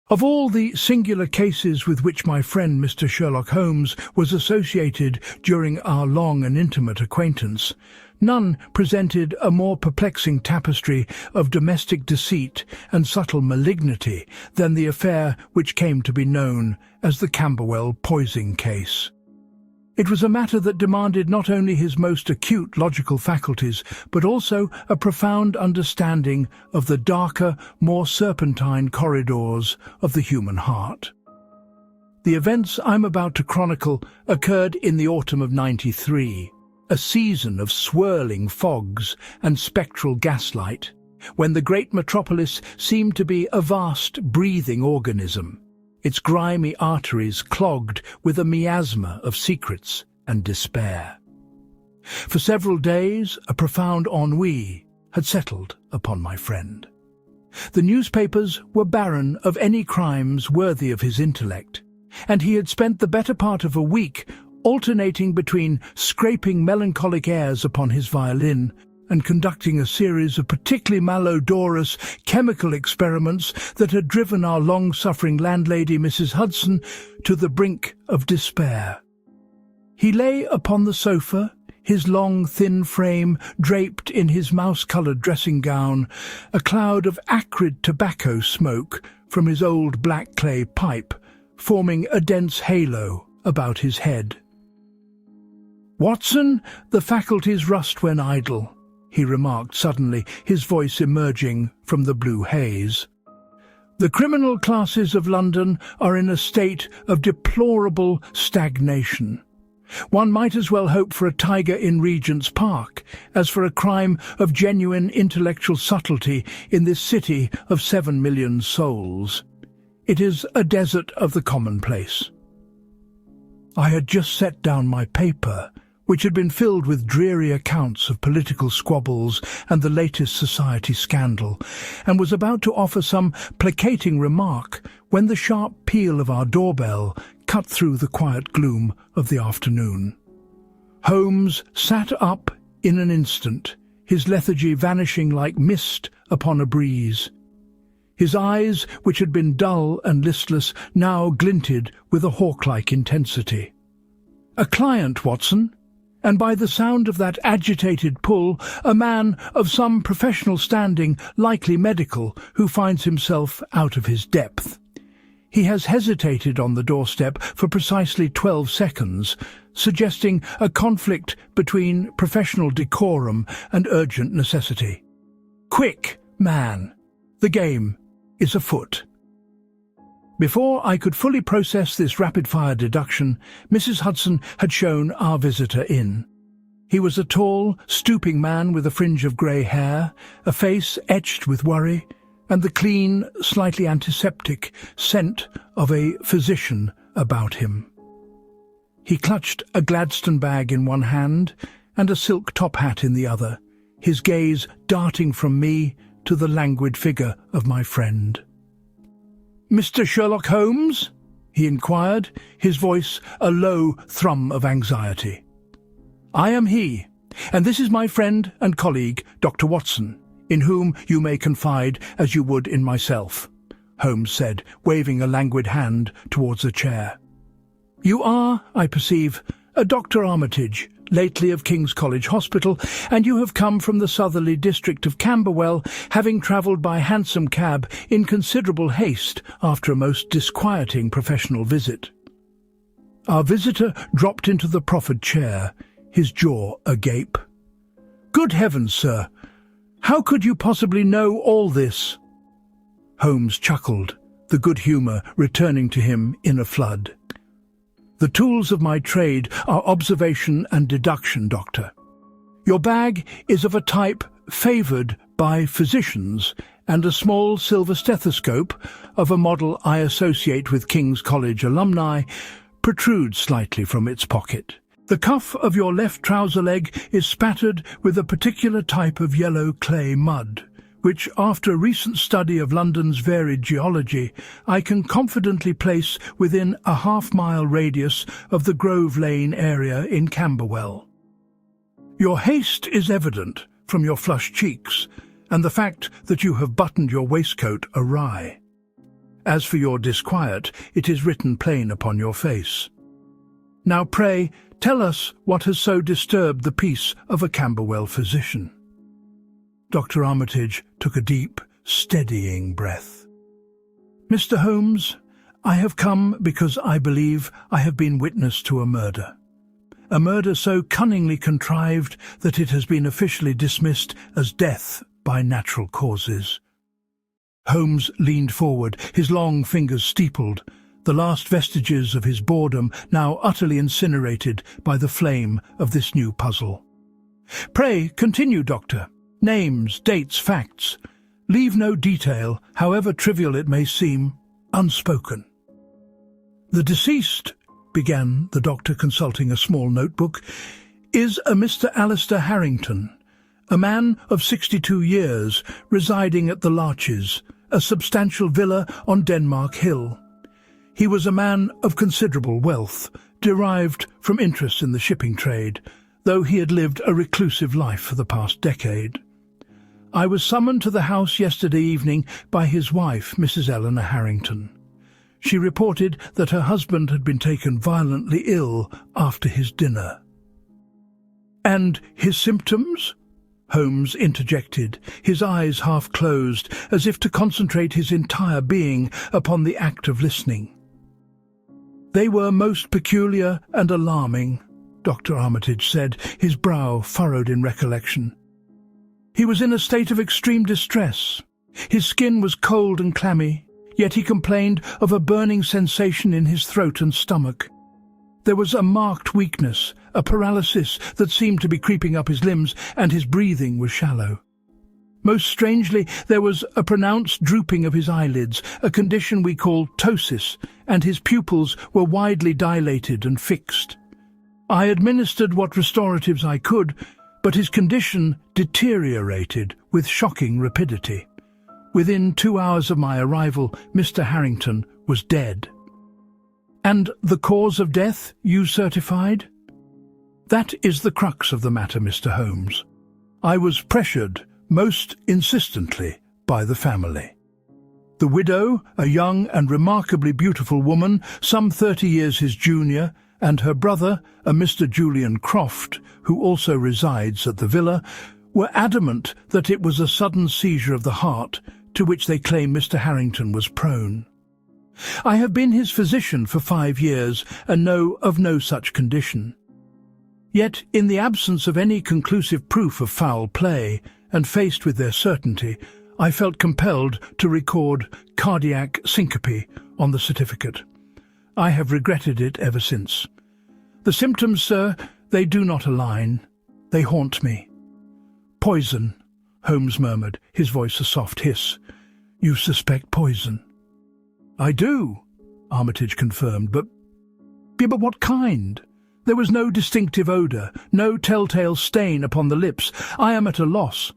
Of all the singular cases with which my friend Mr. Sherlock Holmes was associated during our long and intimate acquaintance, none presented a more perplexing tapestry of domestic deceit and subtle malignity than the affair which came to be known as the Camberwell poisoning case. It was a matter that demanded not only his most acute logical faculties, but also a profound understanding of the darker, more serpentine corridors of the human heart. The events I'm about to chronicle occurred in the autumn of '93, a season of swirling fogs and spectral gaslight, when the great metropolis seemed to be a vast, breathing organism, its grimy arteries clogged with a miasma of secrets and despair. For several days, a profound ennui had settled upon my friend. The newspapers were barren of any crimes worthy of his intellect, and he had spent the better part of a week alternating between scraping melancholic airs upon his violin and conducting a series of particularly malodorous chemical experiments that had driven our long-suffering landlady, Mrs. Hudson, to the brink of despair. He lay upon the sofa, his long, thin frame draped in his mouse-coloured dressing gown, a cloud of acrid tobacco smoke from his old black clay pipe forming a dense halo about his head. "Watson, the faculties rust when idle," he remarked suddenly, his voice emerging from the blue haze. "The criminal classes of London are in a state of deplorable stagnation. One might as well hope for a tiger in Regent's Park as for a crime of genuine intellectual subtlety in this city of 7 million souls. It is a desert of the commonplace." I had just set down my paper, which had been filled with dreary accounts of political squabbles and the latest society scandal, and was about to offer some placating remark when the sharp peal of our doorbell cut through the quiet gloom of the afternoon. Holmes sat up in an instant, his lethargy vanishing like mist upon a breeze. His eyes, which had been dull and listless, now glinted with a hawk-like intensity. "A client, Watson, and by the sound of that agitated pull, a man of some professional standing, likely medical, who finds himself out of his depth. He has hesitated on the doorstep for precisely 12 seconds, suggesting a conflict between professional decorum and urgent necessity. Quick, man! The game is afoot." Before I could fully process this rapid-fire deduction, Mrs. Hudson had shown our visitor in. He was a tall, stooping man with a fringe of grey hair, a face etched with worry, and the clean, slightly antiseptic scent of a physician about him. He clutched a Gladstone bag in one hand and a silk top hat in the other, his gaze darting from me to the languid figure of my friend. "Mr. Sherlock Holmes?" he inquired, his voice a low thrum of anxiety. "I am he, and this is my friend and colleague, Dr. Watson, in whom you may confide as you would in myself," Holmes said, waving a languid hand towards a chair. "You are, I perceive, a Dr. Armitage, lately of King's College Hospital, and you have come from the southerly district of Camberwell, having travelled by hansom cab in considerable haste after a most disquieting professional visit." Our visitor dropped into the proffered chair, his jaw agape. "Good heavens, sir! How could you possibly know all this?" Holmes chuckled, the good humour returning to him in a flood. "The tools of my trade are observation and deduction, Doctor. Your bag is of a type favoured by physicians, and a small silver stethoscope, of a model I associate with King's College alumni, protrudes slightly from its pocket. The cuff of your left trouser leg is spattered with a particular type of yellow clay mud, which, after a recent study of London's varied geology, I can confidently place within a half-mile radius of the Grove Lane area in Camberwell. Your haste is evident from your flushed cheeks and the fact that you have buttoned your waistcoat awry. As for your disquiet, it is written plain upon your face. Now pray, tell us what has so disturbed the peace of a Camberwell physician." Dr. Armitage took a deep, steadying breath. "Mr. Holmes, I have come because I believe I have been witness to a murder so cunningly contrived that it has been officially dismissed as death by natural causes." Holmes leaned forward, his long fingers steepled, the last vestiges of his boredom now utterly incinerated by the flame of this new puzzle. "Pray continue, Doctor. Names, dates, facts. Leave no detail, however trivial it may seem, unspoken." "The deceased," began the doctor, consulting a small notebook, "is a Mr. Alistair Harrington, a man of 62 years, residing at the Larches, a substantial villa on Denmark Hill. He was a man of considerable wealth, derived from interest in the shipping trade, though he had lived a reclusive life for the past decade. I was summoned to the house yesterday evening by his wife, Mrs. Eleanor Harrington. She reported that her husband had been taken violently ill after his dinner." "And his symptoms?" Holmes interjected, his eyes half closed, as if to concentrate his entire being upon the act of listening. "They were most peculiar and alarming," Dr. Armitage said, his brow furrowed in recollection. "He was in a state of extreme distress. His skin was cold and clammy, yet he complained of a burning sensation in his throat and stomach. There was a marked weakness, a paralysis that seemed to be creeping up his limbs, and his breathing was shallow. Most strangely, there was a pronounced drooping of his eyelids, a condition we call ptosis, and his pupils were widely dilated and fixed. I administered what restoratives I could, but his condition deteriorated with shocking rapidity. Within 2 hours of my arrival, Mr. Harrington was dead." "And the cause of death, you certified?" "That is the crux of the matter, Mr. Holmes. I was pressured most insistently by the family. The widow, a young and remarkably beautiful woman, some 30 years his junior, and her brother, a Mr. Julian Croft, who also resides at the villa, were adamant that it was a sudden seizure of the heart to which they claim Mr. Harrington was prone. I have been his physician for 5 years and know of no such condition. Yet, in the absence of any conclusive proof of foul play, and faced with their certainty, I felt compelled to record cardiac syncope on the certificate. I have regretted it ever since. The symptoms, sir, they do not align. They haunt me." "Poison," Holmes murmured, his voice a soft hiss. "You suspect poison?" "I do," Armitage confirmed, but what kind? There was no distinctive odour, no telltale stain upon the lips. I am at a loss.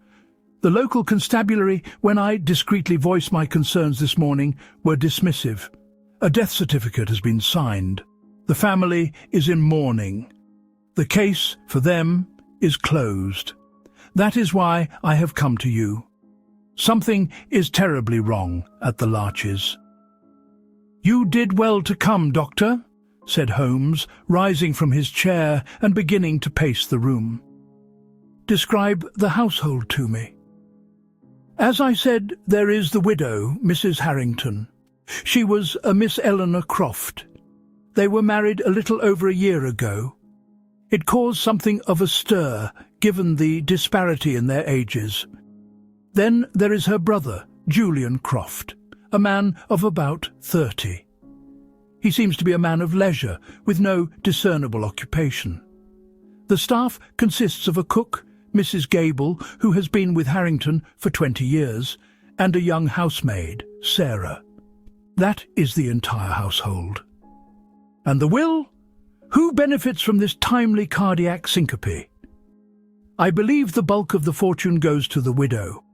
The local constabulary, when I discreetly voiced my concerns this morning, were dismissive. A death certificate has been signed. The family is in mourning. The case, for them, is closed. That is why I have come to you. Something is terribly wrong at the Larches." "You did well to come, Doctor," said Holmes, rising from his chair and beginning to pace the room. "Describe the household to me." "As I said, there is the widow, Mrs. Harrington. She was a Miss Eleanor Croft. They were married a little over a year ago. It caused something of a stir, given the disparity in their ages. Then there is her brother, Julian Croft, a man of about 30. He seems to be a man of leisure, with no discernible occupation. The staff consists of a cook, Mrs. Gable, who has been with Harrington for 20 years, and a young housemaid, Sarah. That is the entire household. And the will? Who benefits from this timely cardiac syncope? I believe the bulk of the fortune goes to the widow.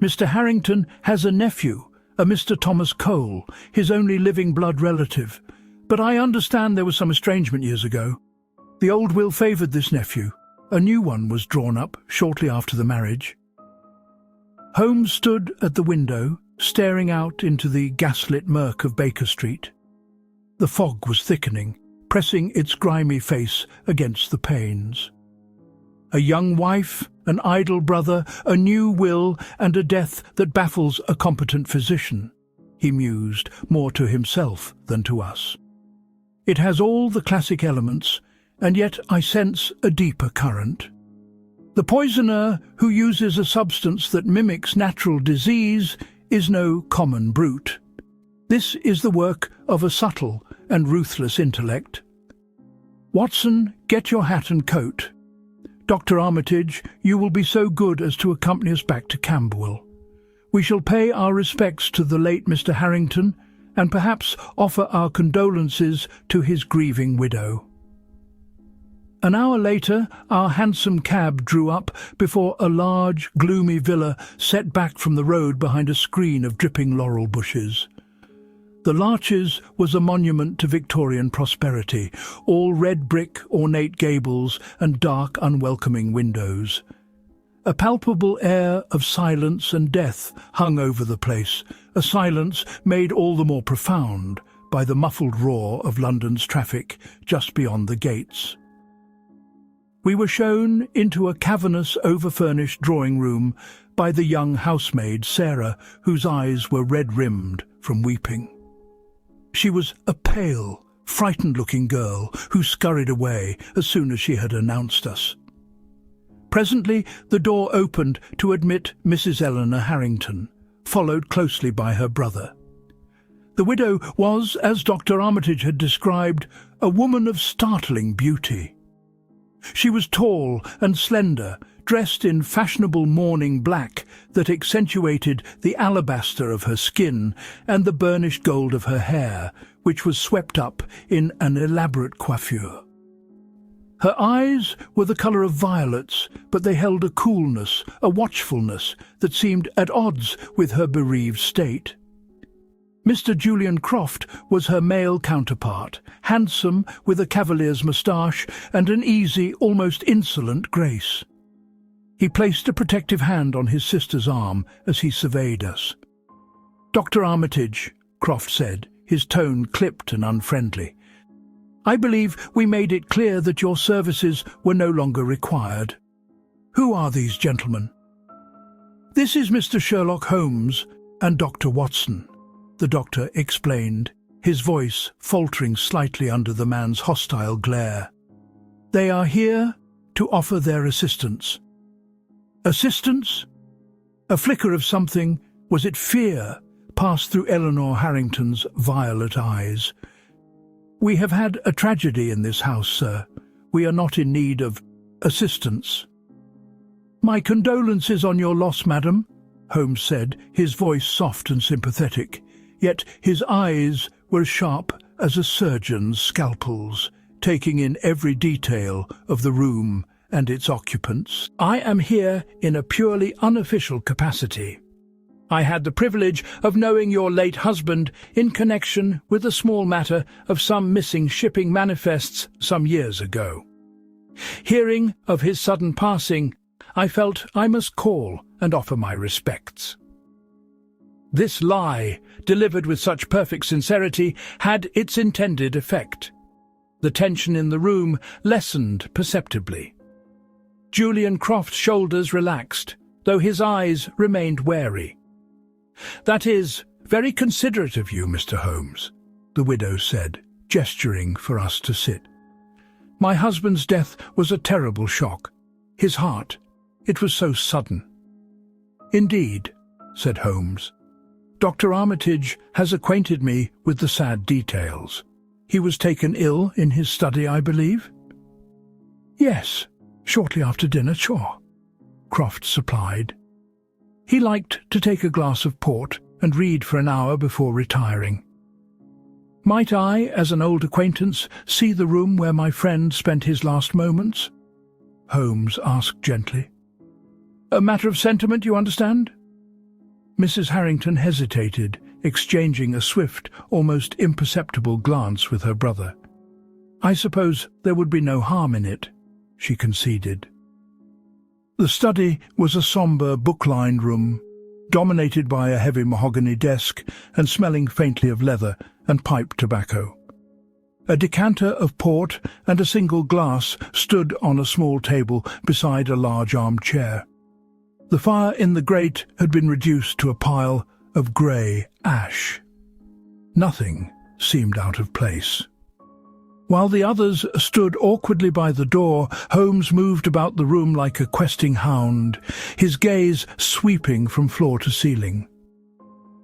Mr. Harrington has a nephew, a Mr. Thomas Cole, his only living blood relative, but I understand there was some estrangement years ago. The old will favoured this nephew. A new one was drawn up shortly after the marriage." Holmes stood at the window, staring out into the gaslit murk of Baker Street. The fog was thickening, pressing its grimy face against the panes. A young wife, an idle brother, a new will, and a death that baffles a competent physician, he mused, more to himself than to us. It has all the classic elements, and yet I sense a deeper current. The poisoner who uses a substance that mimics natural disease is no common brute. This is the work of a subtle and ruthless intellect. Watson, get your hat and coat. Dr. Armitage, you will be so good as to accompany us back to Camberwell. We shall pay our respects to the late Mr. Harrington, and perhaps offer our condolences to his grieving widow. An hour later, our hansom cab drew up before a large, gloomy villa set back from the road behind a screen of dripping laurel bushes. The Larches was a monument to Victorian prosperity, all red brick, ornate gables and dark, unwelcoming windows. A palpable air of silence and death hung over the place, a silence made all the more profound by the muffled roar of London's traffic just beyond the gates. We were shown into a cavernous, over-furnished drawing-room by the young housemaid, Sarah, whose eyes were red-rimmed from weeping. She was a pale, frightened-looking girl who scurried away as soon as she had announced us. Presently the door opened to admit Mrs. Eleanor Harrington, followed closely by her brother. The widow was, as Dr. Armitage had described, a woman of startling beauty. She was tall and slender, dressed in fashionable mourning black that accentuated the alabaster of her skin and the burnished gold of her hair, which was swept up in an elaborate coiffure. Her eyes were the colour of violets, but they held a coolness, a watchfulness that seemed at odds with her bereaved state. Mr. Julian Croft was her male counterpart, handsome, with a cavalier's moustache and an easy, almost insolent grace. He placed a protective hand on his sister's arm as he surveyed us. "Dr. Armitage," Croft said, his tone clipped and unfriendly, "I believe we made it clear that your services were no longer required. Who are these gentlemen?" "This is Mr. Sherlock Holmes and Dr. Watson," the doctor explained, his voice faltering slightly under the man's hostile glare. "They are here to offer their assistance." Assistance? A flicker of something, was it fear, passed through Eleanor Harrington's violet eyes. "We have had a tragedy in this house, sir. We are not in need of assistance." "My condolences on your loss, madam," Holmes said, his voice soft and sympathetic, yet his eyes were as sharp as a surgeon's scalpels, taking in every detail of the room and its occupants. "I am here in a purely unofficial capacity. I had the privilege of knowing your late husband in connection with the small matter of some missing shipping manifests some years ago. Hearing of his sudden passing, I felt I must call and offer my respects." This lie, delivered with such perfect sincerity, had its intended effect. The tension in the room lessened perceptibly. Julian Croft's shoulders relaxed, though his eyes remained wary. "That is very considerate of you, Mr. Holmes," the widow said, gesturing for us to sit. "My husband's death was a terrible shock. His heart, it was so sudden." "Indeed," said Holmes. "Dr. Armitage has acquainted me with the sad details. He was taken ill in his study, I believe?" "Yes, shortly after dinner, sure," Croft supplied. "He liked to take a glass of port and read for an hour before retiring." "Might I, as an old acquaintance, see the room where my friend spent his last moments?" Holmes asked gently. "A matter of sentiment, you understand?" Mrs. Harrington hesitated, exchanging a swift, almost imperceptible glance with her brother. "I suppose there would be no harm in it," she conceded. The study was a sombre, book-lined room. dominated by a heavy mahogany desk and smelling faintly of leather and pipe tobacco. A decanter of port and a single glass stood on a small table beside a large armchair. The fire in the grate had been reduced to a pile of grey ash. Nothing seemed out of place. While the others stood awkwardly by the door, Holmes moved about the room like a questing hound, his gaze sweeping from floor to ceiling.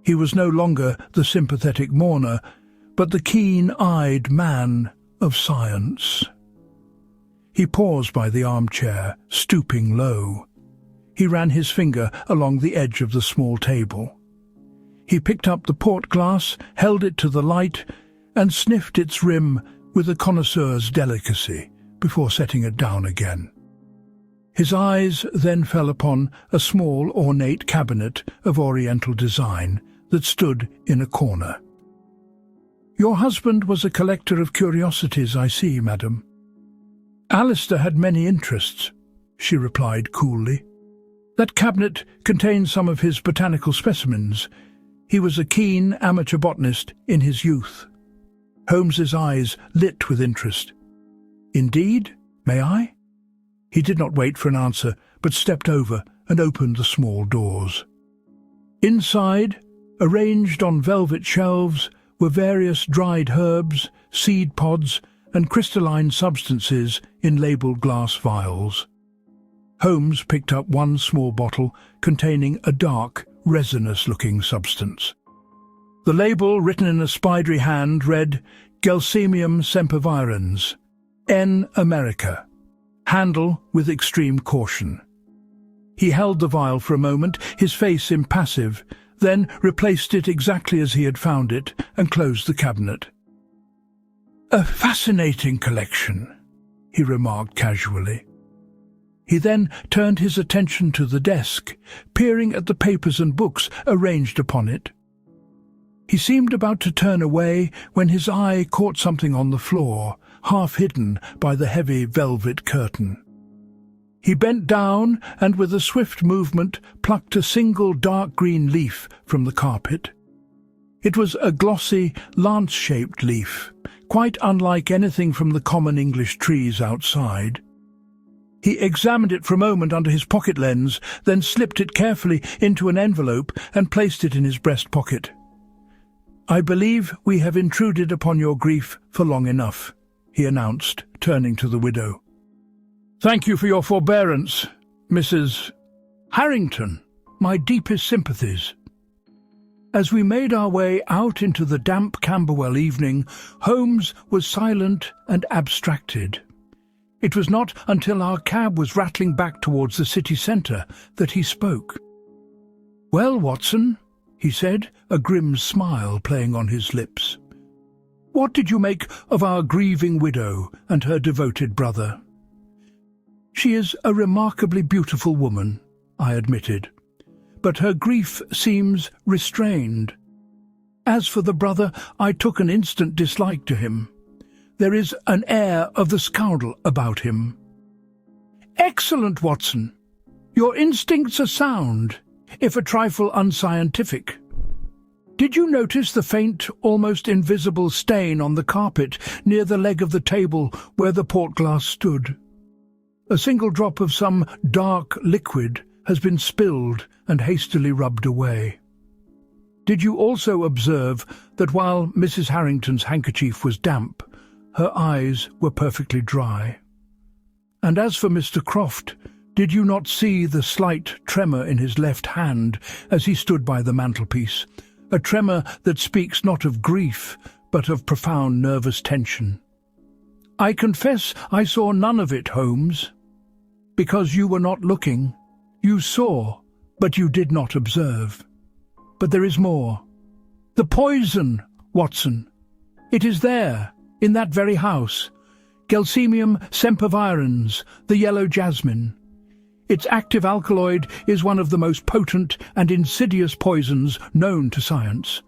He was no longer the sympathetic mourner, but the keen-eyed man of science. He paused by the armchair, stooping low. He ran his finger along the edge of the small table. He picked up the port glass, held it to the light, and sniffed its rim with a connoisseur's delicacy before setting it down again. His eyes then fell upon a small ornate cabinet of Oriental design that stood in a corner. "Your husband was a collector of curiosities, I see, madam." "Alistair had many interests," she replied coolly. "That cabinet contains some of his botanical specimens. He was a keen amateur botanist in his youth." Holmes's eyes lit with interest. "Indeed? May I?" He did not wait for an answer, but stepped over and opened the small doors. Inside, arranged on velvet shelves, were various dried herbs, seed pods, and crystalline substances in labelled glass vials. Holmes picked up one small bottle containing a dark, resinous-looking substance. The label, written in a spidery hand, read Gelsemium sempervirens, N. America. Handle with extreme caution. He held the vial for a moment, his face impassive, then replaced it exactly as he had found it and closed the cabinet. "A fascinating collection," he remarked casually. He then turned his attention to the desk, peering at the papers and books arranged upon it. He seemed about to turn away when his eye caught something on the floor, half hidden by the heavy velvet curtain. He bent down and with a swift movement plucked a single dark green leaf from the carpet. It was a glossy, lance-shaped leaf, quite unlike anything from the common English trees outside. He examined it for a moment under his pocket lens, then slipped it carefully into an envelope and placed it in his breast pocket. "I believe we have intruded upon your grief for long enough," he announced, turning to the widow. "Thank you for your forbearance, Mrs. Harrington. My deepest sympathies." As we made our way out into the damp Camberwell evening, Holmes was silent and abstracted. It was not until our cab was rattling back towards the city centre that he spoke. "Well, Watson," he said, a grim smile playing on his lips. "What did you make of our grieving widow and her devoted brother?" "She is a remarkably beautiful woman," I admitted, "but her grief seems restrained. As for the brother, I took an instant dislike to him. There is an air of the scoundrel about him." "Excellent, Watson. Your instincts are sound, if a trifle unscientific. Did you notice the faint, almost invisible stain on the carpet near the leg of the table where the port glass stood? A single drop of some dark liquid has been spilled and hastily rubbed away. Did you also observe that while Mrs. Harrington's handkerchief was damp, her eyes were perfectly dry? And as for Mr. Croft, did you not see the slight tremor in his left hand as he stood by the mantelpiece, a tremor that speaks not of grief, but of profound nervous tension? I confess I saw none of it, Holmes. Because you were not looking. You saw, but you did not observe. But there is more. The poison, Watson. It is there, in that very house. Gelsemium sempervirens, the yellow jasmine. Its active alkaloid is one of the most potent and insidious poisons known to science.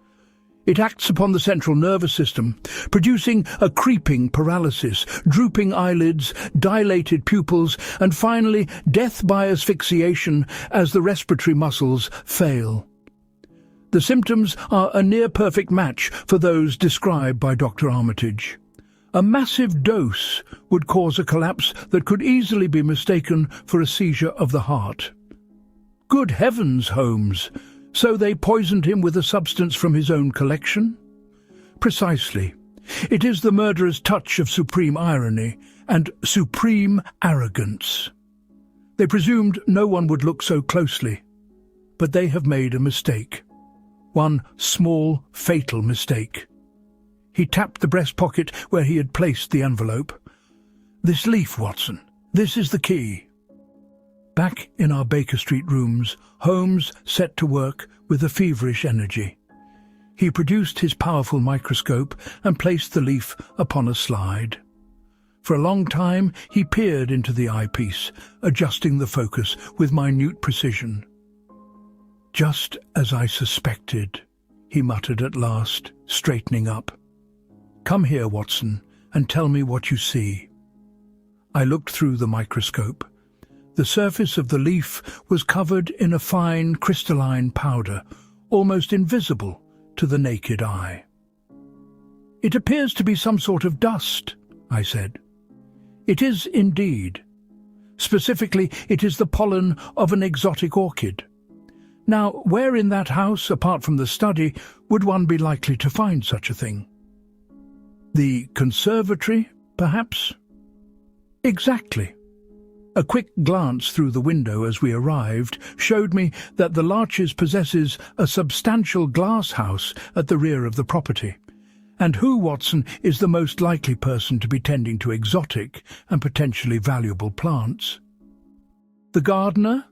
It acts upon the central nervous system, producing a creeping paralysis, drooping eyelids, dilated pupils, and finally death by asphyxiation as the respiratory muscles fail. The symptoms are a near-perfect match for those described by Dr. Armitage. A massive dose would cause a collapse that could easily be mistaken for a seizure of the heart. Good heavens, Holmes! So they poisoned him with a substance from his own collection? Precisely. It is the murderer's touch of supreme irony and supreme arrogance. They presumed no one would look so closely, but they have made a mistake. One small, fatal mistake. He tapped the breast pocket where he had placed the envelope. "This leaf, Watson. This is the key." Back in our Baker Street rooms, Holmes set to work with a feverish energy. He produced his powerful microscope and placed the leaf upon a slide. For a long time he peered into the eyepiece, adjusting the focus with minute precision. "Just as I suspected," he muttered at last, straightening up. "Come here, Watson, and tell me what you see." I looked through the microscope. The surface of the leaf was covered in a fine crystalline powder, almost invisible to the naked eye. "It appears to be some sort of dust," I said. "It is indeed. Specifically, it is the pollen of an exotic orchid. Now, where in that house, apart from the study, would one be likely to find such a thing? The conservatory, perhaps?" "Exactly." A quick glance through the window as we arrived showed me that the Larches possesses a substantial glass house at the rear of the property. And who, Watson, is the most likely person to be tending to exotic and potentially valuable plants? The gardener?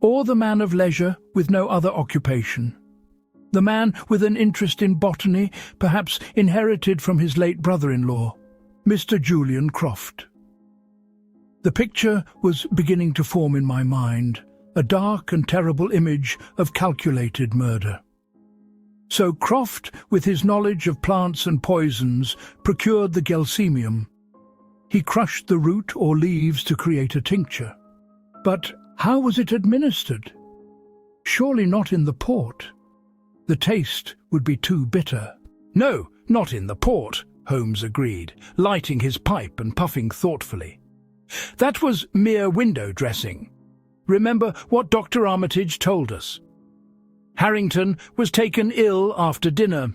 Or the man of leisure with no other occupation? The man with an interest in botany, perhaps inherited from his late brother-in-law, Mr. Julian Croft? The picture was beginning to form in my mind, a dark and terrible image of calculated murder. So Croft, with his knowledge of plants and poisons, procured the gelsemium. He crushed the root or leaves to create a tincture. But how was it administered? Surely not in the port. The taste would be too bitter. "No, not in the port," Holmes agreed, lighting his pipe and puffing thoughtfully. "That was mere window dressing. Remember what Dr. Armitage told us. Harrington was taken ill after dinner.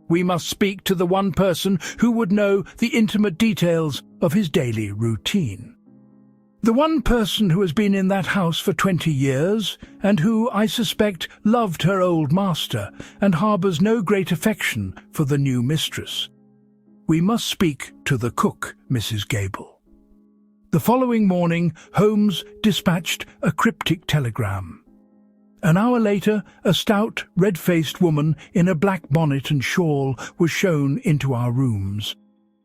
We must speak to the one person who would know the intimate details of his daily routine. The one person who has been in that house for 20 years, and who, I suspect, loved her old master and harbours no great affection for the new mistress. We must speak to the cook, Mrs. Gable." The following morning, Holmes dispatched a cryptic telegram. An hour later, a stout, red-faced woman in a black bonnet and shawl was shown into our rooms.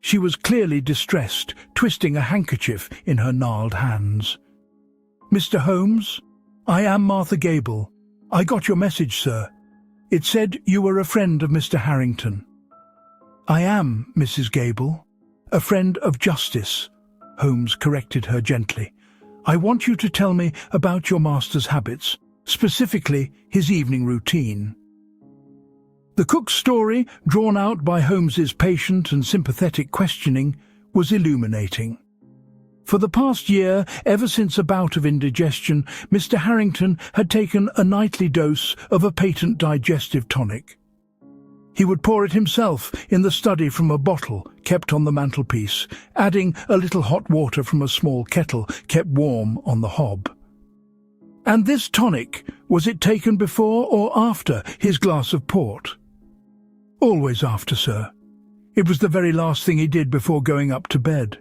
She was clearly distressed, twisting a handkerchief in her gnarled hands. "Mr. Holmes, I am Martha Gable. I got your message, sir. It said you were a friend of Mr. Harrington." "I am, Mrs. Gable, a friend of justice," Holmes corrected her gently. "I want you to tell me about your master's habits, specifically his evening routine." The cook's story, drawn out by Holmes's patient and sympathetic questioning, was illuminating. For the past year, ever since a bout of indigestion, Mr. Harrington had taken a nightly dose of a patent digestive tonic. He would pour it himself in the study from a bottle kept on the mantelpiece, adding a little hot water from a small kettle kept warm on the hob. And this tonic, was it taken before or after his glass of port? "Always after, sir. It was the very last thing he did before going up to bed."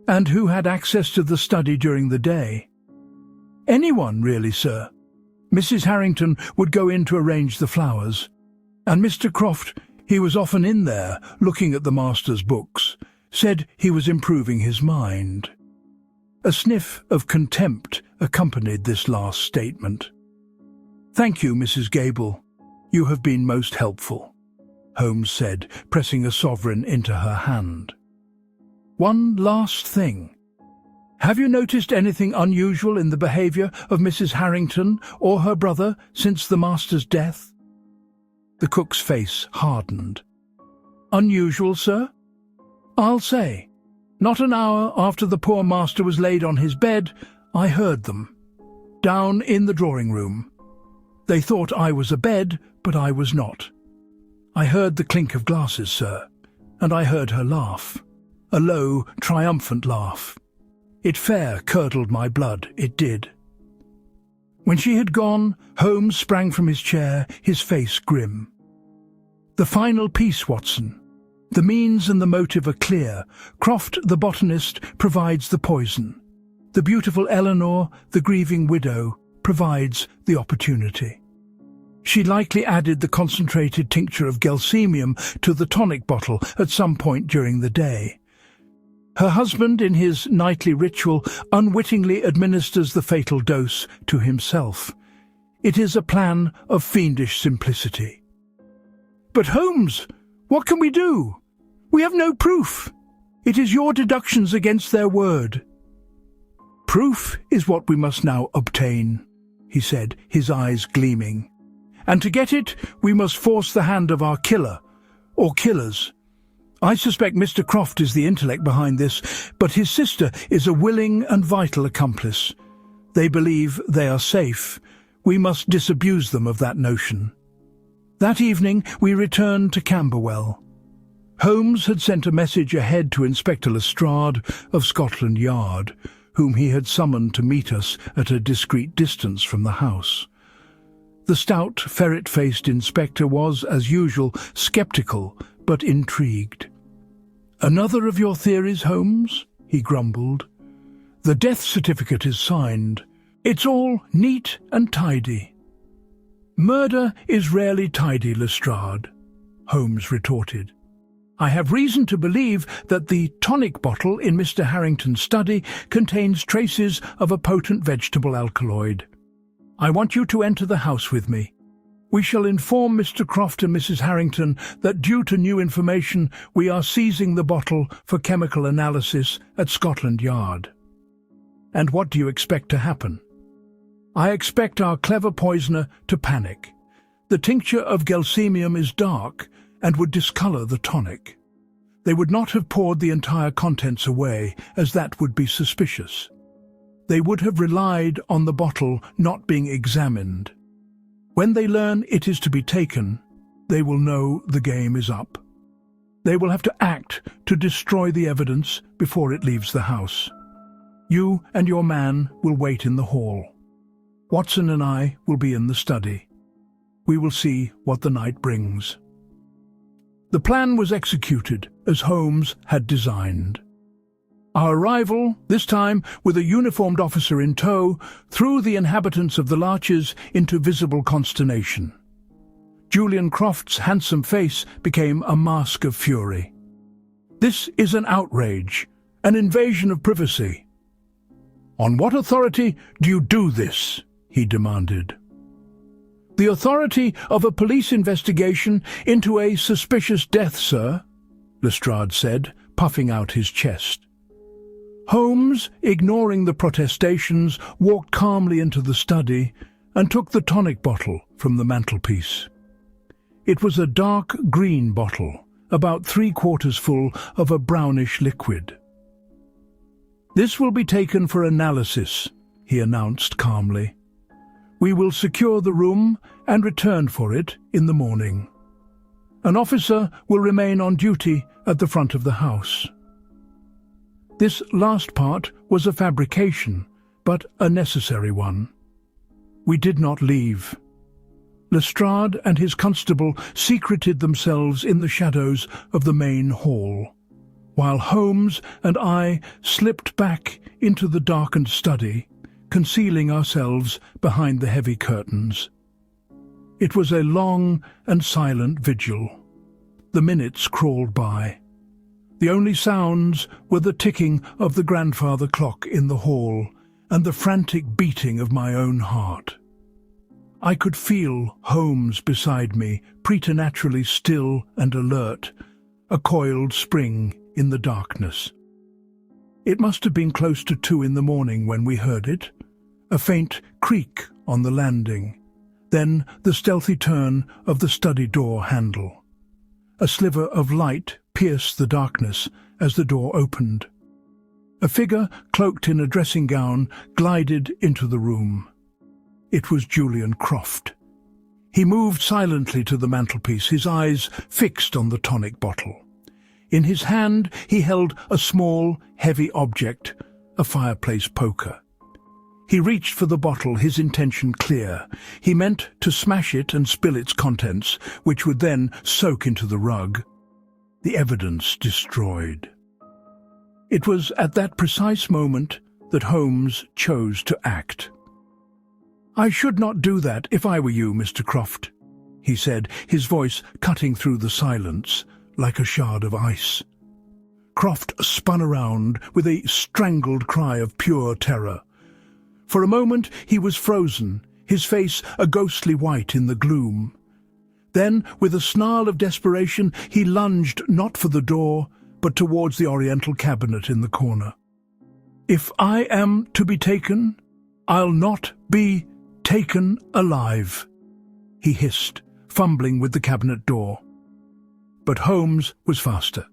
"And who had access to the study during the day?" "Anyone, really, sir. Mrs. Harrington would go in to arrange the flowers. And Mr. Croft, he was often in there, looking at the master's books, said he was improving his mind." A sniff of contempt accompanied this last statement. "Thank you, Mrs. Gable. "You have been most helpful," Holmes said, pressing a sovereign into her hand. "One last thing. Have you noticed anything unusual in the behaviour of Mrs. Harrington or her brother since the master's death?" The cook's face hardened. "Unusual, sir? I'll say. Not an hour after the poor master was laid on his bed, I heard them. Down in the drawing-room. They thought I was abed, but I was not. I heard the clink of glasses, sir, and I heard her laugh. A low, triumphant laugh. It fair curdled my blood, it did." When she had gone, Holmes sprang from his chair, his face grim. "The final piece, Watson. The means and the motive are clear. Croft, the botanist, provides the poison. The beautiful Eleanor, the grieving widow, provides the opportunity. She likely added the concentrated tincture of gelsemium to the tonic bottle at some point during the day. Her husband, in his nightly ritual, unwittingly administers the fatal dose to himself. It is a plan of fiendish simplicity." "But Holmes, what can we do? We have no proof. It is your deductions against their word." "Proof is what we must now obtain," he said, his eyes gleaming. "And to get it, we must force the hand of our killer, or killers. I suspect Mr. Croft is the intellect behind this, but his sister is a willing and vital accomplice. They believe they are safe. We must disabuse them of that notion." That evening we returned to Camberwell. Holmes had sent a message ahead to Inspector Lestrade of Scotland Yard, whom he had summoned to meet us at a discreet distance from the house. The stout, ferret-faced inspector was, as usual, sceptical but intrigued. "Another of your theories, Holmes?" he grumbled. "The death certificate is signed. It's all neat and tidy." "Murder is rarely tidy, Lestrade," Holmes retorted. "I have reason to believe that the tonic bottle in Mr. Harrington's study contains traces of a potent vegetable alkaloid. I want you to enter the house with me. We shall inform Mr. Croft and Mrs. Harrington that due to new information we are seizing the bottle for chemical analysis at Scotland Yard." "And what do you expect to happen?" "I expect our clever poisoner to panic. The tincture of gelsemium is dark and would discolour the tonic. They would not have poured the entire contents away, as that would be suspicious. They would have relied on the bottle not being examined. When they learn it is to be taken, they will know the game is up. They will have to act to destroy the evidence before it leaves the house. You and your man will wait in the hall. Watson and I will be in the study. We will see what the night brings." The plan was executed as Holmes had designed. Our arrival, this time with a uniformed officer in tow, threw the inhabitants of the Larches into visible consternation. Julian Croft's handsome face became a mask of fury. "This is an outrage, an invasion of privacy." "On what authority do you do this?" he demanded. "The authority of a police investigation into a suspicious death, sir," Lestrade said, puffing out his chest. Holmes, ignoring the protestations, walked calmly into the study and took the tonic bottle from the mantelpiece. It was a dark green bottle, about 3/4 full of a brownish liquid. "This will be taken for analysis," he announced calmly. "We will secure the room and return for it in the morning. An officer will remain on duty at the front of the house." This last part was a fabrication, but a necessary one. We did not leave. Lestrade and his constable secreted themselves in the shadows of the main hall, while Holmes and I slipped back into the darkened study, concealing ourselves behind the heavy curtains. It was a long and silent vigil. The minutes crawled by. The only sounds were the ticking of the grandfather clock in the hall and the frantic beating of my own heart. I could feel Holmes beside me, preternaturally still and alert, a coiled spring in the darkness. It must have been close to 2 in the morning when we heard it, a faint creak on the landing, then the stealthy turn of the study door handle. A sliver of light pierced the darkness as the door opened. A figure cloaked in a dressing gown glided into the room. It was Julian Croft. He moved silently to the mantelpiece, his eyes fixed on the tonic bottle. In his hand he held a small, heavy object, a fireplace poker. He reached for the bottle, his intention clear. He meant to smash it and spill its contents, which would then soak into the rug. The evidence destroyed. It was at that precise moment that Holmes chose to act. "I should not do that if I were you, Mr. Croft," he said, his voice cutting through the silence like a shard of ice. Croft spun around with a strangled cry of pure terror. For a moment he was frozen, his face a ghostly white in the gloom. Then, with a snarl of desperation, he lunged not for the door, but towards the oriental cabinet in the corner. "If I am to be taken, I'll not be taken alive," he hissed, fumbling with the cabinet door. But Holmes was faster.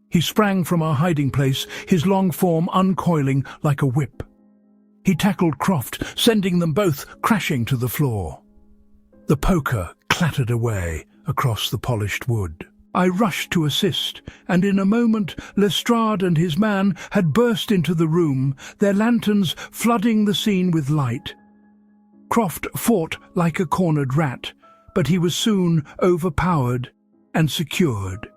He sprang from our hiding place, his long form uncoiling like a whip. He tackled Croft, sending them both crashing to the floor. The poker clattered away across the polished wood. I rushed to assist, and in a moment Lestrade and his man had burst into the room, their lanterns flooding the scene with light. Croft fought like a cornered rat, but he was soon overpowered and secured.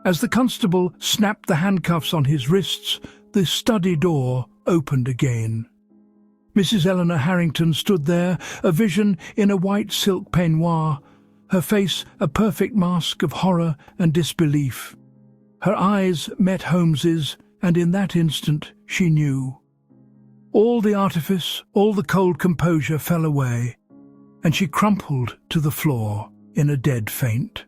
As the constable snapped the handcuffs on his wrists, the study door opened again. Mrs. Eleanor Harrington stood there, a vision in a white silk peignoir, her face a perfect mask of horror and disbelief. Her eyes met Holmes's, and in that instant she knew. All the artifice, all the cold composure fell away, and she crumpled to the floor in a dead faint.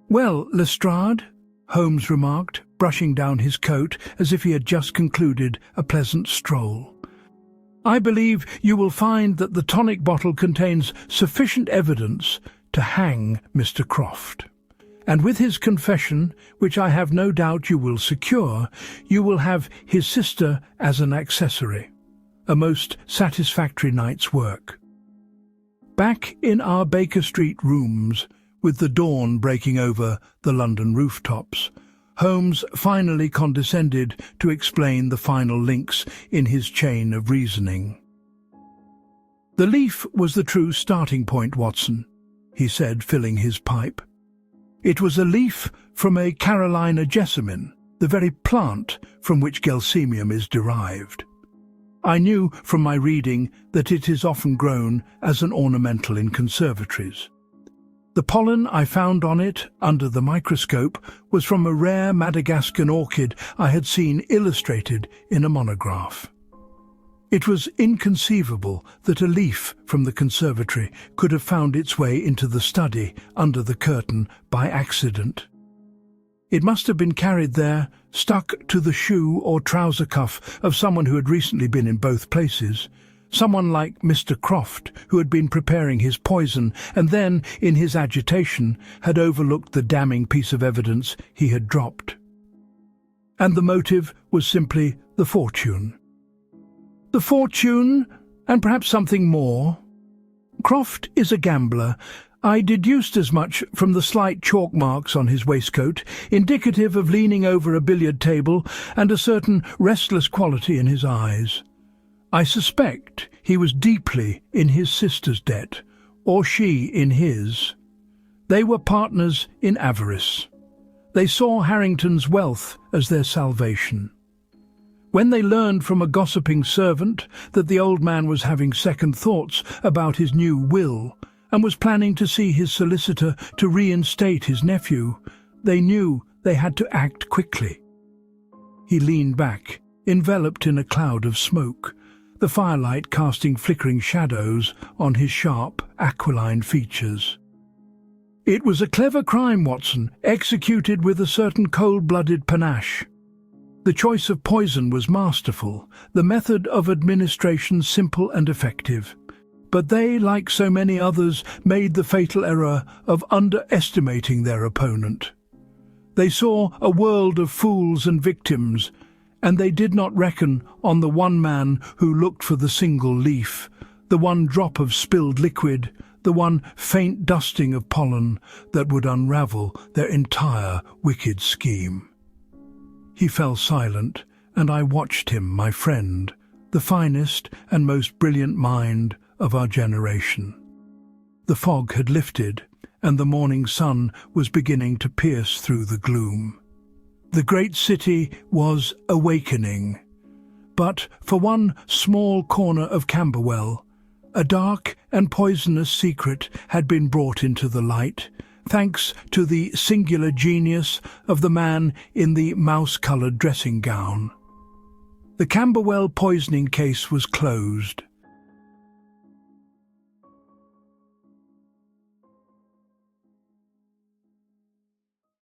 "Well, Lestrade," Holmes remarked, brushing down his coat as if he had just concluded a pleasant stroll, "I believe you will find that the tonic bottle contains sufficient evidence to hang Mr. Croft. And with his confession, which I have no doubt you will secure, you will have his sister as an accessory. A most satisfactory night's work." Back in our Baker Street rooms, with the dawn breaking over the London rooftops, Holmes finally condescended to explain the final links in his chain of reasoning. "The leaf was the true starting point, Watson," he said, filling his pipe. "It was a leaf from a Carolina jessamine, the very plant from which gelsemium is derived. I knew from my reading that it is often grown as an ornamental in conservatories. The pollen I found on it under the microscope was from a rare Madagascan orchid I had seen illustrated in a monograph. It was inconceivable that a leaf from the conservatory could have found its way into the study under the curtain by accident. It must have been carried there, stuck to the shoe or trouser cuff of someone who had recently been in both places, someone like Mr. Croft, who had been preparing his poison and then, in his agitation, had overlooked the damning piece of evidence he had dropped. And the motive was simply the fortune. The fortune, and perhaps something more. Croft is a gambler. I deduced as much from the slight chalk marks on his waistcoat, indicative of leaning over a billiard table, and a certain restless quality in his eyes. I suspect he was deeply in his sister's debt, or she in his. They were partners in avarice. They saw Harrington's wealth as their salvation. When they learned from a gossiping servant that the old man was having second thoughts about his new will and was planning to see his solicitor to reinstate his nephew, they knew they had to act quickly. He leaned back, enveloped in a cloud of smoke. the firelight casting flickering shadows on his sharp, aquiline features. "It was a clever crime, Watson, executed with a certain cold-blooded panache. The choice of poison was masterful, the method of administration simple and effective. But they, like so many others, made the fatal error of underestimating their opponent. They saw a world of fools and victims, and they did not reckon on the one man who looked for the single leaf, the one drop of spilled liquid, the one faint dusting of pollen that would unravel their entire wicked scheme." He fell silent, and I watched him, my friend, the finest and most brilliant mind of our generation. The fog had lifted, and the morning sun was beginning to pierce through the gloom. The great city was awakening. But for one small corner of Camberwell, a dark and poisonous secret had been brought into the light, thanks to the singular genius of the man in the mouse-coloured dressing gown. The Camberwell poisoning case was closed,